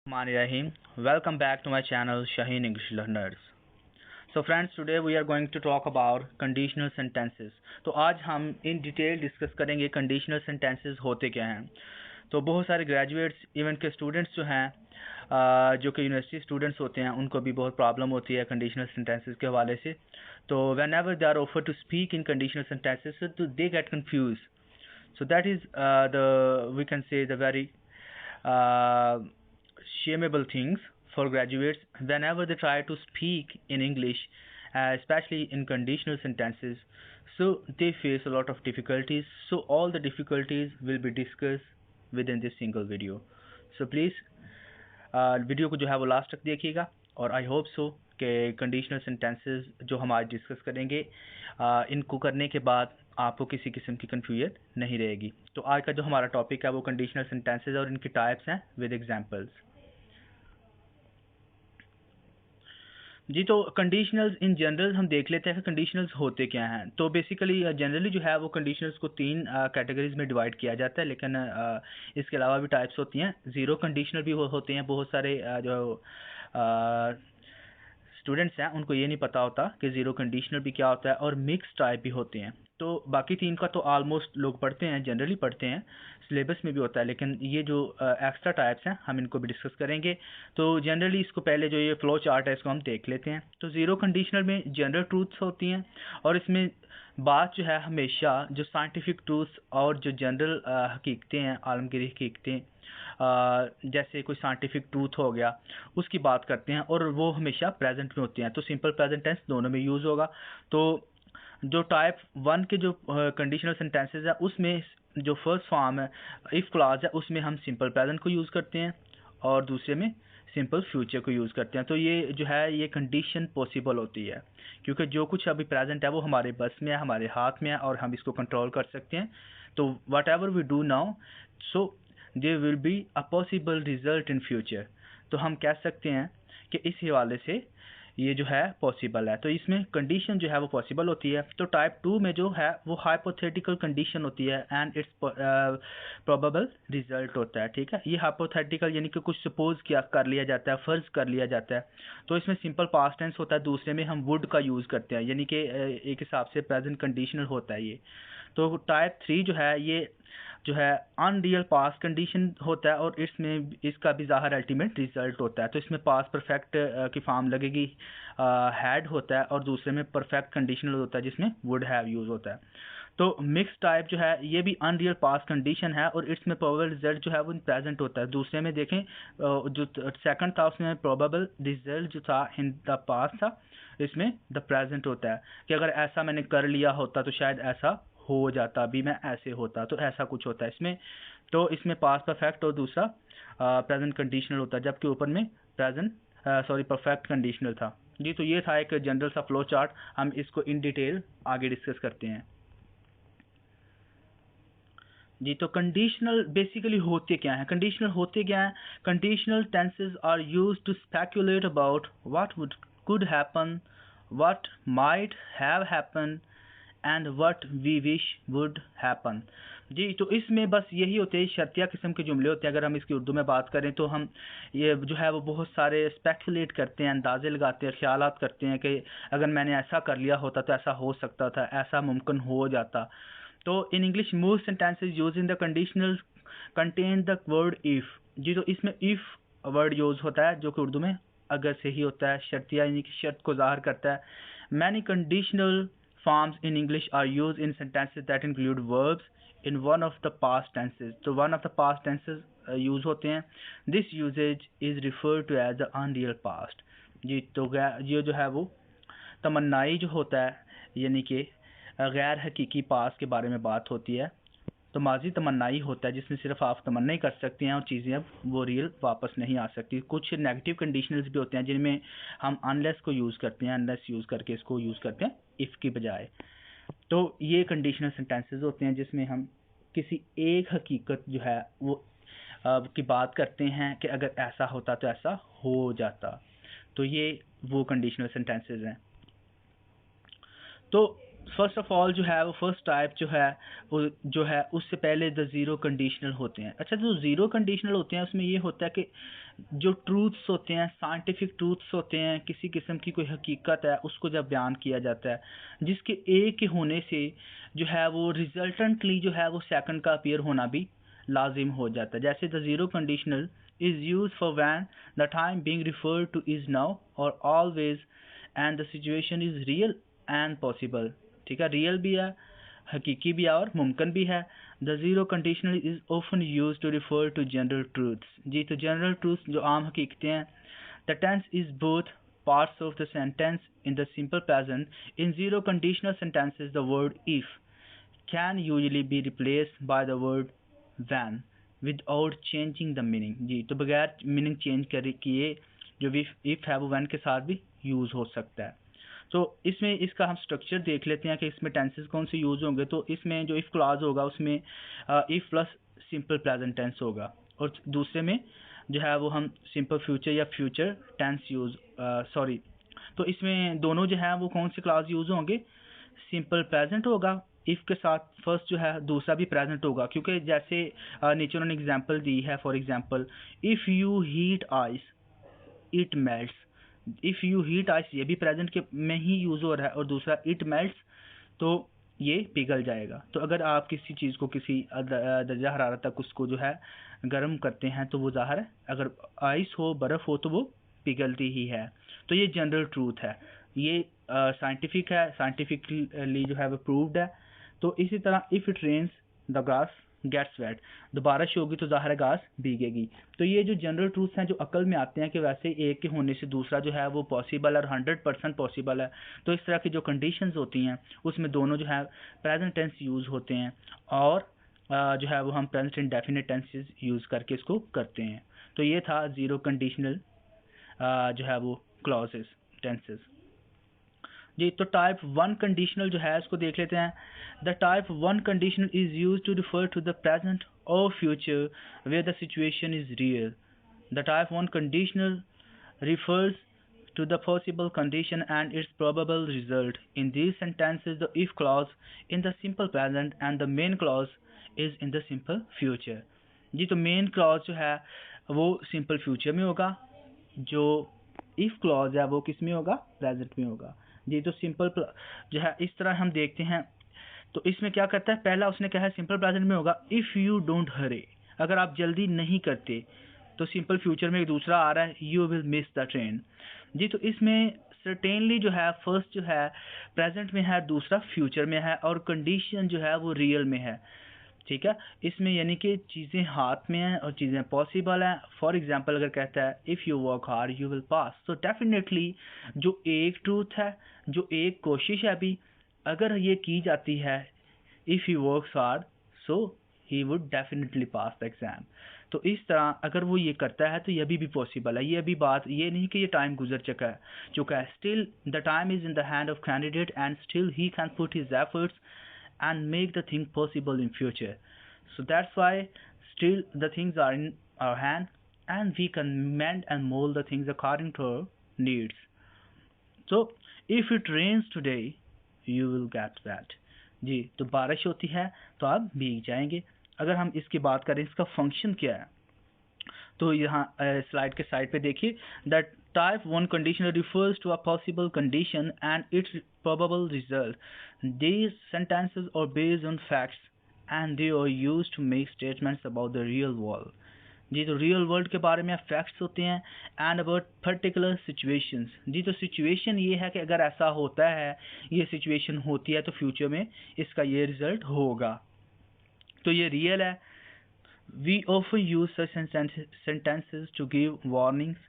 Rahim. Welcome back to my channel Shaheen English Learners. So friends, today we are going to talk about conditional sentences. तो आज हम in detail discuss करेंगे conditional sentences होते क्या हैं. तो बहुत सारे ग्रेजुएट्स इवन के स्टूडेंट्स जो हैं जो कि यूनिवर्सिटी स्टूडेंट्स होते हैं उनको भी बहुत प्रॉब्लम होती है कंडीशनल सेंटेंसेस के हवाले से. तो whenever they are offer to speak in conditional sentences तो they get confuse. So that is we can say the very uh, shameable things for graduates whenever they try to speak in English, especially in conditional sentences. So they face a lot of difficulties. So all the difficulties will be discussed within this single video. So please video को जो है वो last तक देखिएगा और I hope so कि conditional sentences जो हम आज डिस्कस करेंगे इनको करने के बाद आपको किसी किस्म की कन्फ्यूजन नहीं रहेगी. तो आज का जो हमारा टॉपिक है वो कंडीशनल सेंटेंसेस और इनकी टाइप्स हैं विद एग्जांपल्स. जी, तो कंडीशनल्स इन जनरल हम देख लेते हैं कि कंडीशनल्स होते क्या हैं. तो बेसिकली जनरली जो है वो कंडीशनल्स को तीन कैटेगरीज में डिवाइड किया जाता है, लेकिन इसके अलावा भी टाइप्स होती हैं. ज़ीरो कंडीशनल भी होते हैं. बहुत सारे जो स्टूडेंट्स हैं उनको ये नहीं पता होता कि ज़ीरो कंडीशनल भी क्या होता है, और मिक्स टाइप भी होते हैं. तो बाकी तीन का तो ऑलमोस्ट लोग पढ़ते हैं, जनरली पढ़ते हैं, सिलेबस में भी होता है, लेकिन ये जो एक्स्ट्रा टाइप्स हैं हम इनको भी डिस्कस करेंगे. तो जनरली इसको पहले जो ये फ्लो चार्ट है इसको हम देख लेते हैं. तो ज़ीरो कंडीशनल में जनरल ट्रूथ्स होती हैं और इसमें बात जो है हमेशा जो साइंटिफिक ट्रूथ्स और जो जनरल हकीकतें हैं, आलमगीरी हकीकतें, जैसे कोई साइंटिफिक ट्रूथ हो गया उसकी बात करते हैं और वो हमेशा प्रेजेंट में होती हैं. तो सिंपल प्रेजेंट टेंस दोनों में यूज़ होगा. तो जो टाइप वन के जो कंडीशनल सेंटेंसेस है उसमें जो फर्स्ट फॉर्म है इफ़ क्लॉज है उसमें हम सिंपल प्रेजेंट को यूज़ करते हैं और दूसरे में सिंपल फ्यूचर को यूज़ करते हैं. तो ये जो है ये कंडीशन पॉसिबल होती है क्योंकि जो कुछ अभी प्रेजेंट है वो हमारे बस में है, हमारे हाथ में है और हम इसको कंट्रोल कर सकते हैं. तो whatever we do now so there will be a possible result in future. तो हम कह सकते हैं कि इस हवाले से ये जो है पॉसिबल है. तो इसमें कंडीशन जो है वो पॉसिबल होती है. तो टाइप टू में जो है वो हाइपोथेटिकल कंडीशन होती है एंड इट्स प्रोबेबल रिजल्ट होता है. ठीक है, ये हाइपोथेटिकल यानी कि कुछ सपोज किया कर लिया जाता है, फ़र्ज़ कर लिया जाता है. तो इसमें सिंपल पास्ट टेंस होता है, दूसरे में हम वुड का यूज़ करते हैं, यानी कि एक हिसाब से प्रेजेंट कंडीशनल होता है ये. तो टाइप थ्री जो है ये जो है अनरियल पास्ट कंडीशन होता है और इसमें इसका भी ज़ाहिर अल्टीमेट रिजल्ट होता है. तो इसमें पास्ट परफेक्ट की फॉर्म लगेगी, हैड होता है, और दूसरे में परफेक्ट कंडीशनल होता है जिसमें वुड हैव यूज़ होता है. तो मिक्स टाइप जो है ये भी अनरियल पास्ट कंडीशन है और इसमें प्रोबेबल रिजल्ट जो है वो प्रेजेंट होता है. दूसरे में देखें जो सेकंड था उसमें प्रोबेबल रिजल्ट जो था इन द पास्ट था, इसमें द प्रेजेंट होता है कि अगर ऐसा मैंने कर लिया होता तो शायद ऐसा हो जाता, अभी मैं ऐसे होता, तो ऐसा कुछ होता है इसमें. तो इसमें पास्ट परफेक्ट और दूसरा प्रेजेंट कंडीशनल होता है, जबकि ऊपर में प्रेजेंट परफेक्ट कंडीशनल था. जी, तो ये था एक जनरल सा फ्लो चार्ट. हम इसको इन डिटेल आगे डिस्कस करते हैं. जी, तो कंडीशनल बेसिकली होते क्या हैं. कंडीशनल होते क्या हैं. Conditional tenses are used to speculate about what would could happen, what might have happened and what we wish would happen. जी, तो इसमें बस यही होते हैं, शर्तिया किस्म के जुमले होते हैं. अगर हम इसकी उर्दू में बात करें तो हम ये जो है वो बहुत सारे स्पेकुलेट करते हैं, अंदाजे लगाते हैं, ख्यालात करते हैं कि अगर मैंने ऐसा कर लिया होता तो ऐसा हो सकता था, ऐसा मुमकिन हो जाता. तो in English most sentences use in the conditional contain the word if. जी, तो इसमें इफ़ वर्ड यूज़ होता है जो कि उर्दू में अगर से ही होता है, शर्तिया यानी कि शर्त को ज़ाहिर करता है. Many conditional forms in English are used in sentences that include verbs in one of the past tenses. तो one of the past tenses use होते हैं. This usage is referred to as the unreal past. जी, तो ये जो है वो तमन्नाई जो होता है यानी कि गैर हकीकी पास के बारे में बात होती है. तो माजी तमन्नाई होता है जिसमें सिर्फ आप तमन्ना ही कर सकते हैं और चीज़ें अब वो रियल वापस नहीं आ सकती. कुछ नेगेटिव कंडीशनल्स भी होते हैं जिनमें हम अनलेस को यूज़ करते हैं, अनलेस यूज़ करके इसको यूज़ करते हैं इफ़ की बजाय. तो ये कंडीशनल सेंटेंसेस होते हैं जिसमें हम किसी एक हकीकत जो है वो की बात करते हैं कि अगर ऐसा होता तो ऐसा हो जाता. तो ये वो कंडीशनल सेंटेंसेस हैं. तो फर्स्ट ऑफ ऑल जो है वो फर्स्ट टाइप जो है वो जो है उससे पहले द ज़ीरो कंडीशनल होते हैं। अच्छा, जो ज़ीरो कंडीशनल होते हैं उसमें ये होता है कि जो ट्रूथ्स होते हैं, साइंटिफिक ट्रूथ्स होते हैं, किसी किस्म की कोई हकीकत है उसको जब बयान किया जाता है, जिसके एक के होने से जो है वो रिजल्टेंटली जो है वो सेकंड का अपीयर होना भी लाजिम हो जाता है। जैसे the zero conditional is use for when the time being referred to is now और always and the situation is real and possible. ठीक है, रियल भी है, हकीकी भी है और मुमकिन भी है। The zero conditional is often use to refer to general truths. जी, तो जनरल ट्रूथ्स जो आम हकीकतें हैं। The tense is both parts of the sentence in the simple present. In zero conditional sentences, the word if can usually be replaced by the word when without changing the meaning। जी, तो बगैर meaning change किए जो if है वो when के साथ भी use हो सकता है। तो इसमें इसका हम स्ट्रक्चर देख लेते हैं कि इसमें टेंसेस कौन से यूज़ होंगे। तो इसमें जो इफ़ क्लॉज होगा उसमें if plus simple present tense होगा, और दूसरे में जो है वो हम सिंपल फ्यूचर या फ्यूचर टेंस यूज़ सॉरी। तो इसमें दोनों जो है वो कौन से क्लॉज यूज़ होंगे, सिंपल प्रेजेंट होगा इफ़ के साथ फर्स्ट जो है, दूसरा भी प्रेजेंट होगा, क्योंकि जैसे नीचे उन्होंने एग्जांपल दी है। For example, if you heat ice it melts. If you heat ice ये भी प्रेजेंट के में ही यूज़ हो रहा है, और दूसरा इट मेल्ट्स तो ये पिघल जाएगा। तो अगर आप किसी चीज़ को किसी दर्जा हरारत तक उसको जो है गर्म करते हैं तो वो ज़ाहिर है अगर आइस हो, बर्फ़ हो, तो वो पिघलती ही है। तो ये जनरल ट्रूथ है, ये साइंटिफिक है, साइंटिफिकली जो है वो प्रूव्ड है। तो इसी तरह if it rains the grass gets wet, तो बारिश होगी तो ज़ाहिर है घास भीगेगी। तो ये जो जनरल ट्रूथ्स हैं जो अकल में आते हैं कि वैसे एक के होने से दूसरा जो है वो पॉसिबल है और 100% पॉसिबल है। तो इस तरह की जो कंडीशंस होती हैं उसमें दोनों जो है प्रेजेंट टेंस यूज़ होते हैं, और जो है वो हम प्रेजेंट इंडेफिनिट टेंसेस यूज़ करके इसको करते हैं। तो ये था ज़ीरो कंडीशनल जो है वो क्लॉजेस, टेंसेस। जी, तो टाइप वन कंडीशनल जो है इसको देख लेते हैं। The type one conditional is use to refer to the present और future where the situation is real. The type one conditional refers to the possible condition and its probable result. In these sentences, the if clause in the simple present and the main clause is in the simple future। जी, तो main clause जो है वो simple future में होगा, जो if clause है वो किस में होगा, प्रेजेंट में होगा। जी, तो सिंपल जो है इस तरह हम देखते हैं। तो इसमें क्या करता है, पहला उसने कहा है सिंपल प्रेजेंट में होगा इफ़ यू डोंट हरी, अगर आप जल्दी नहीं करते। तो सिंपल फ्यूचर में एक दूसरा आ रहा है you will miss the train. जी, तो इसमें सर्टेनली जो है फर्स्ट जो है प्रेजेंट में है, दूसरा फ्यूचर में है, और कंडीशन जो है वो रियल में है। ठीक है, इसमें यानी कि चीज़ें हाथ में हैं और चीज़ें पॉसिबल हैं। फॉर एग्जांपल अगर कहता है if you work hard you will pass, तो डेफिनेटली जो एक ट्रूथ है, जो एक कोशिश है अभी, अगर ये की जाती है if you works hard so he would definitely pass the exam. तो इस तरह अगर वो ये करता है तो ये अभी भी पॉसिबल है। ये अभी बात ये नहीं कि ये टाइम गुजर चुका है। Still the time is in the hand of candidate and still he can put his efforts and make the thing possible in future. So that's why still the things are in our hand and we can mend and mold the things according to our needs. So if it rains today you will get wet। जी, तो बारिश होती है तो आप भीग जाएंगे। अगर हम इसकी बात करें इसका फंक्शन क्या है, तो यहाँ स्लाइड के साइड पे देखिए, that type one condition refers to a possible condition and its probable result। These sentences are based on facts and they are used to make statements about the real world। जी, तो real world के बारे में facts होते हैं and about particular situations. जी, तो situation ये है कि अगर ऐसा होता है, ये सिचुएशन होती है तो फ्यूचर में इसका ये रिजल्ट होगा। तो ये रियल है। We often use such sentences to give warnings।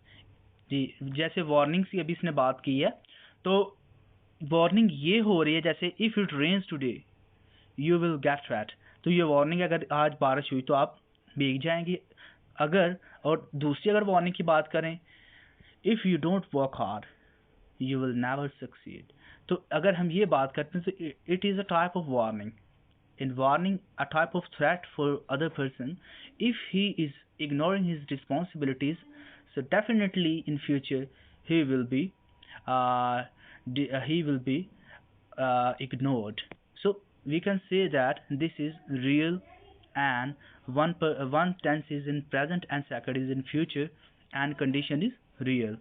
जी, जैसे वार्निंग्स की अभी इसने बात की है, तो वार्निंग ये हो रही है जैसे if it rains today you will get wet. तो ये वार्निंग अगर आज बारिश हुई तो आप भीग जाएंगे। अगर और दूसरी अगर वार्निंग की बात करें, if you don't work hard you will never succeed. तो अगर हम ये बात करते हैं तो it is a type of warning. In warning, a type of threat for other person if he is ignoring his responsibilities, so definitely in future he will be uh, he will be ignored. So we can say that this is real, and one tense is in present and second is in future, and condition is real.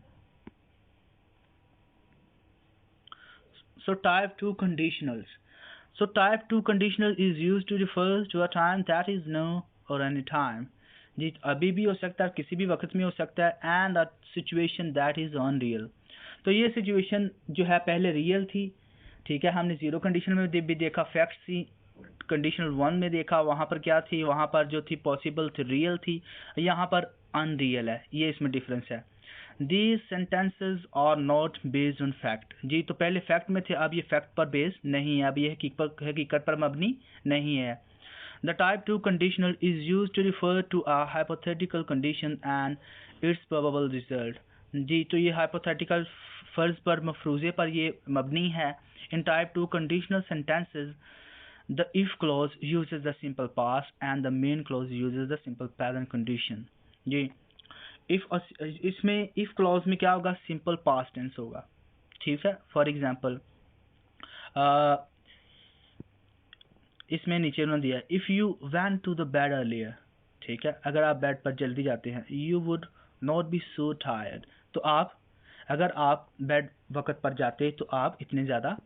So type 2 conditionals. So type 2 conditional is used to refer to a time that is now or any time. जी अभी भी हो सकता है, किसी भी वक्त में हो सकता है, and a situation that is unreal. तो ये सिचुएशन जो है पहले रियल थी, ठीक है, हमने जीरो कंडीशन में भी देखा, फैक्ट्स थी, कंडीशनल वन में देखा, वहाँ पर क्या थी, वहाँ पर जो थी पॉसिबल थी, रियल थी, यहाँ पर अनरियल है, ये इसमें डिफरेंस है. These sentences are not based on fact. जी तो पहले फैक्ट में थे, अब ये फैक्ट पर बेस्ड नहीं है, अब ये हकीकत पर मबनी नहीं है. The type 2 conditional is used to refer to a hypothetical condition and its probable result. जी तो ये hypothetical फर्ज पर, मफरूज़े पर ये मबनी है. In type 2 conditional sentences, the if clause uses the simple past and the main clause uses the simple present condition. जी इसमें if clause में क्या होगा, सिंपल पास्ट टेंस होगा, ठीक है. फॉर एग्जांपल इसमें नीचे उन्होंने दिया if you went to the bed earlier, ठीक है, अगर आप बेड पर जल्दी जाते हैं, you would not be so tired, तो आप अगर आप बेड वक्त पर जाते तो आप इतने ज़्यादा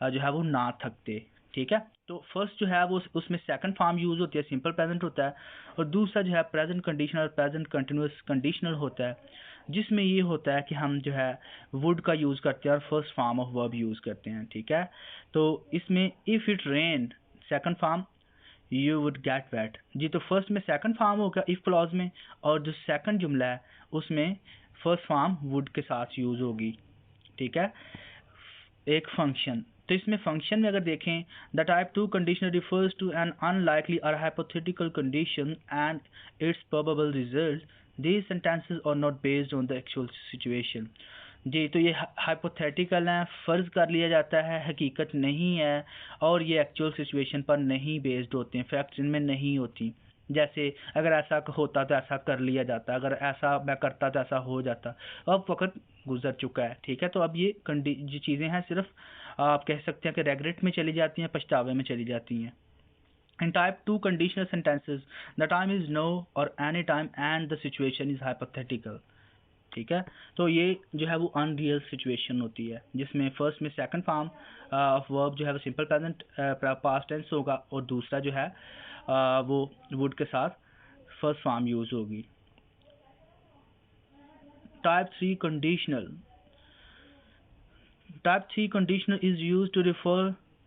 जो है वो ना थकते, ठीक है. तो फर्स्ट जो है वो उसमें सेकंड फॉर्म यूज होती है, सिंपल प्रेजेंट होता है, और दूसरा जो है present conditional, present continuous conditional होता है, जिसमें ये होता है कि हम जो है वुड का यूज़ करते हैं और first form of verb use करते हैं, ठीक है. तो इसमें if it rain, second form you would get wet. जी तो फर्स्ट में सेकंड फॉर्म होगा इफ़ क्लॉज में, और जो सेकंड जुमला है उसमें फर्स्ट फॉर्म वुड के साथ यूज़ होगी, ठीक है. एक फंक्शन, तो इसमें फंक्शन में अगर देखें, the type 2 conditional refers to an unlikely और hypothetical condition and its probable result. These sentences are not based on the actual situation. जी तो ये हाइपोथेटिकल हैं, फ़र्ज कर लिया जाता है, हकीकत नहीं है, और ये एक्चुअल सिचुएशन पर नहीं बेस्ड होते हैं, फैक्ट्स इनमें नहीं होती. जैसे अगर ऐसा होता तो ऐसा कर लिया जाता, अगर ऐसा मैं करता तो ऐसा हो जाता, अब वक्त गुजर चुका है, ठीक है. तो अब ये जो चीज़ें हैं सिर्फ आप कह सकते हैं कि रेगरेट में चली जाती हैं, पछतावे में चली जाती हैं. In type 2 conditional sentences, the time is no or any time and the situation is hypothetical, ठीक है. तो ये जो है वो अनरियल सिचुएशन होती है, जिसमें फर्स्ट में सेकंड फॉर्म ऑफ वर्ब जो है वो सिंपल प्रेजेंट पास्ट टेंस होगा, और दूसरा जो है वो वुड के साथ फर्स्ट फॉर्म यूज होगी. Type 3 conditional. Type 3 conditional is used to refer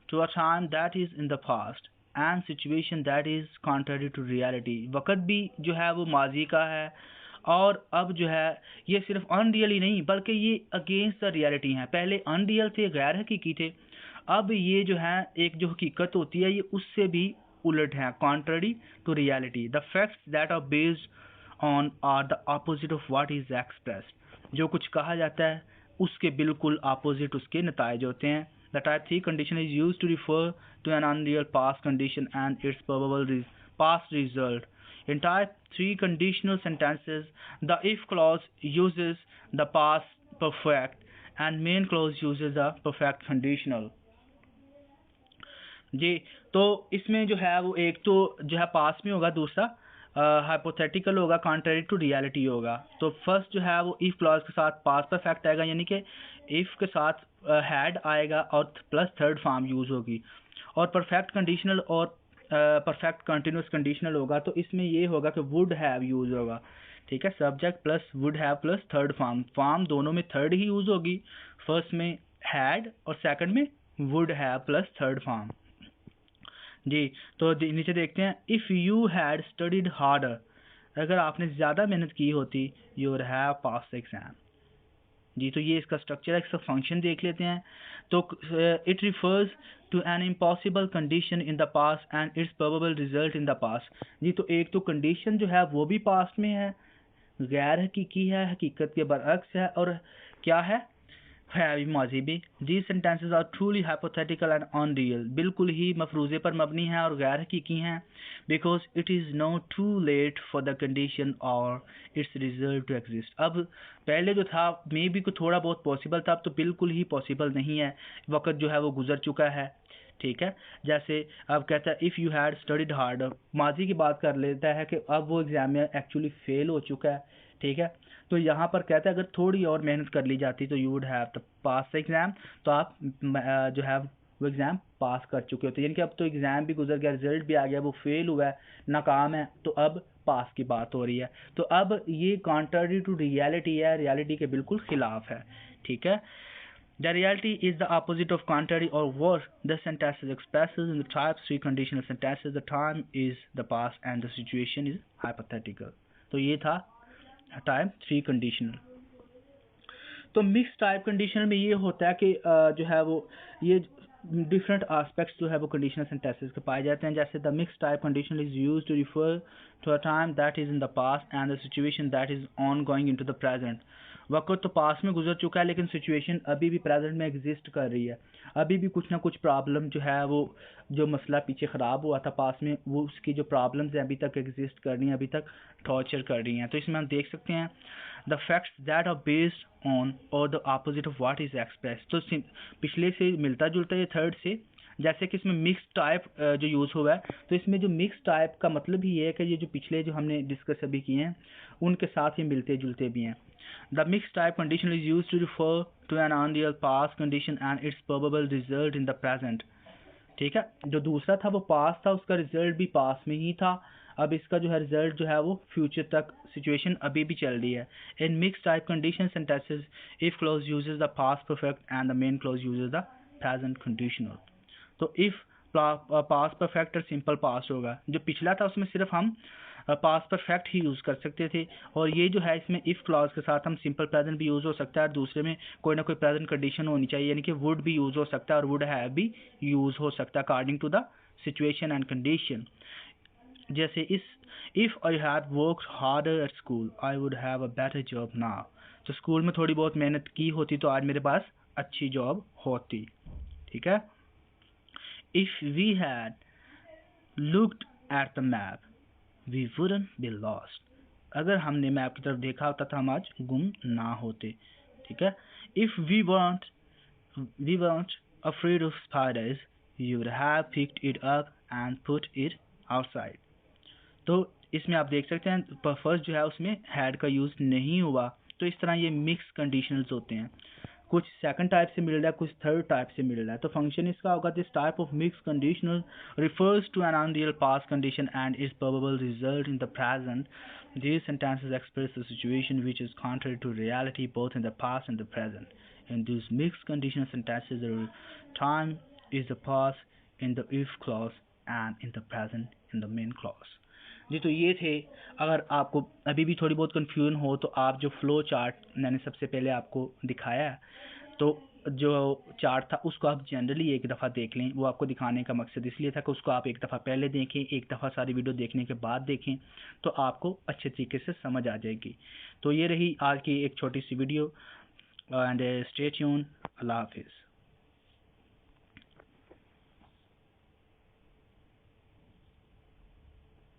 to a time that is in the past and situation that is contrary to reality. वक़्त भी जो है वो माजी का है, और अब जो है ये सिर्फ अनरियल ही नहीं बल्कि ये अगेंस्ट द रियलिटी हैं. पहले अनरियल थे, गैर हकीकी थे, अब ये जो है एक जो हकीकत होती है ये उससे भी उलट है, contrary to reality. The facts that are based on are the opposite of what is expressed. जो कुछ कहा जाता है उसके बिल्कुल अपोजिट उसके नताइज होते हैं. The type 3 condition is used to refer to an unreal past condition and its probable past result. In type 3 conditional sentences, the if clause uses the past perfect and main clause uses the perfect conditional. जी तो इसमें जो है वो एक तो जो है past में होगा, दूसरा हाइपोथेटिकल होगा, कॉन्ट्ररी टू रियलिटी होगा. तो फर्स्ट जो है वो इफ क्लॉज के साथ पास्ट परफेक्ट आएगा, यानी कि इफ के साथ हैड आएगा और प्लस थर्ड फॉर्म यूज होगी, और परफेक्ट कंडीशनल और परफेक्ट कंटिन्यूस कंडीशनल होगा. तो इसमें ये होगा कि वुड हैव यूज होगा, ठीक है, subject plus would have plus third form दोनों में थर्ड ही यूज होगी. फर्स्ट में हैड और सेकंड में would have plus third form. जी तो नीचे देखते हैं, if you had studied harder, अगर आपने ज़्यादा मेहनत की होती, you would have pass the exam. जी तो ये इसका स्ट्रक्चर है, इसका फंक्शन देख लेते हैं. तो it refers to an impossible condition in the past and its probable result in the past. जी तो एक तो कंडीशन जो है वो भी पास्ट में है, गैर हकीकी है, हकीकत के बरअक्स है, और क्या है, है भी माजी भी। These sentences are truly hypothetical and unreal, बिल्कुल ही मफरूज़े पर मबनी हैं और गैर हकीकी हैं, because it is now too late for the condition or its result to exist। अब पहले जो था मे बी को थोड़ा बहुत पॉसिबल था, अब तो बिल्कुल ही पॉसिबल नहीं है, वक्त जो है वो गुजर चुका है। ठीक है, जैसे अब कहता है if you had studied hard, माजी की बात कर लेता है कि अब वो एग्जाम में एक्चुअली फेल हो चुका है। ठीक है, तो यहाँ पर कहता है अगर थोड़ी और मेहनत कर ली जाती तो you would have to pass the exam, तो आप जो है वो एग्ज़ाम पास कर चुके होते, यानी कि अब तो एग्ज़ाम भी गुजर गया, रिजल्ट भी आ गया, वो फेल हुआ है, नाकाम है, तो अब पास की बात हो रही है। तो अब ये कॉन्ट्ररी टू रियलिटी है, रियलिटी के बिल्कुल खिलाफ है। ठीक है, the reality is the opposite of contrary or worse. The sentence expresses in the type 3 conditional sentences. The time is the past and the situation is hypothetical. तो ये था टाइप 3 कंडीशनल। तो मिक्स टाइप कंडीशनल में ये होता है कि जो है वो ये डिफरेंट एस्पेक्ट्स जो है वो कंडीशनल सेंटेंसेस के पाए जाते हैं। जैसे the mix type conditional is used to refer to a time that is in the past and the situation that is ongoing into the present. वक्त तो पास में गुजर चुका है लेकिन सिचुएशन अभी भी प्रेजेंट में एग्जिस्ट कर रही है, अभी भी कुछ ना कुछ प्रॉब्लम जो है वो जो मसला पीछे ख़राब हुआ था पास में, वो उसकी जो प्रॉब्लम्स हैं अभी तक एग्जिस्ट कर रही हैं, अभी तक टॉर्चर कर रही हैं। तो इसमें हम देख सकते हैं the facts that are based on और the opposite of what is express. तो पिछले से मिलता जुलता है थर्ड से, जैसे कि इसमें मिक्स टाइप जो यूज़ हुआ है, तो इसमें जो मिक्स टाइप का मतलब ही ये है कि ये जो पिछले जो हमने डिस्कस अभी किए हैं उनके साथ ही मिलते जुलते भी हैं। The mix type condition is use to refer to an unreal past condition and its probable result in the present. ठीक है, जो दूसरा था वो पास था, उसका रिजल्ट भी पास में ही था, अब इसका जो है रिजल्ट जो है वो फ्यूचर तक, सिचुएशन अभी भी चल रही है। In mix type condition sentences if clause uses the past perfect and the main clause uses the present conditional. तो इफ पास्ट परफेक्ट और सिंपल पास्ट होगा, जो पिछला था उसमें सिर्फ हम पास्ट परफेक्ट ही यूज़ कर सकते थे, और ये जो है इसमें इफ़ क्लॉज के साथ हम सिंपल प्रेजेंट भी यूज़ हो सकता है और दूसरे में कोई ना कोई प्रेजेंट कंडीशन होनी चाहिए, यानी कि वुड भी यूज़ हो सकता है और वुड हैव भी यूज़ हो सकता है according to the situation and condition. जैसे if I had worked harder at school I would have a better job now. तो स्कूल में थोड़ी बहुत मेहनत की होती तो आज मेरे पास अच्छी जॉब होती। ठीक है, if we had looked at the map we wouldn't be lost. अगर हमने मैप की तरफ देखा होता तो हम आज गुम ना होते। ठीक है, if we weren't afraid of spiders you would have picked it up and put it outside। तो इसमें आप देख सकते हैं फर्स्ट जो है उसमें हैड का यूज़ नहीं हुआ। तो इस तरह ये मिक्स कंडीशनल्स होते हैं, कुछ सेकंड टाइप से मिल रहा है, कुछ थर्ड टाइप से मिल रहा है। तो फंक्शन इसका होगा this type of mix conditional refers to an unreal past condition and its probable result in the present. These sentences express a situation which is contrary to reality both in the past and the present. In these mixed conditional sentences, the time is the past in the if clause and in the present in the main clause. जी, तो ये थे। अगर आपको अभी भी थोड़ी बहुत confusion हो तो आप जो फ्लो चार्ट मैंने सबसे पहले आपको दिखाया है, तो जो चार्ट था उसको आप जनरली एक दफ़ा देख लें। वो आपको दिखाने का मकसद इसलिए था कि उसको आप एक दफ़ा पहले देखें, एक दफ़ा सारी वीडियो देखने के बाद देखें, तो आपको अच्छे तरीके से समझ आ जाएगी। तो ये रही आज की एक छोटी सी वीडियो, एंड स्टे ट्यून। अल्लाह हाफिज़।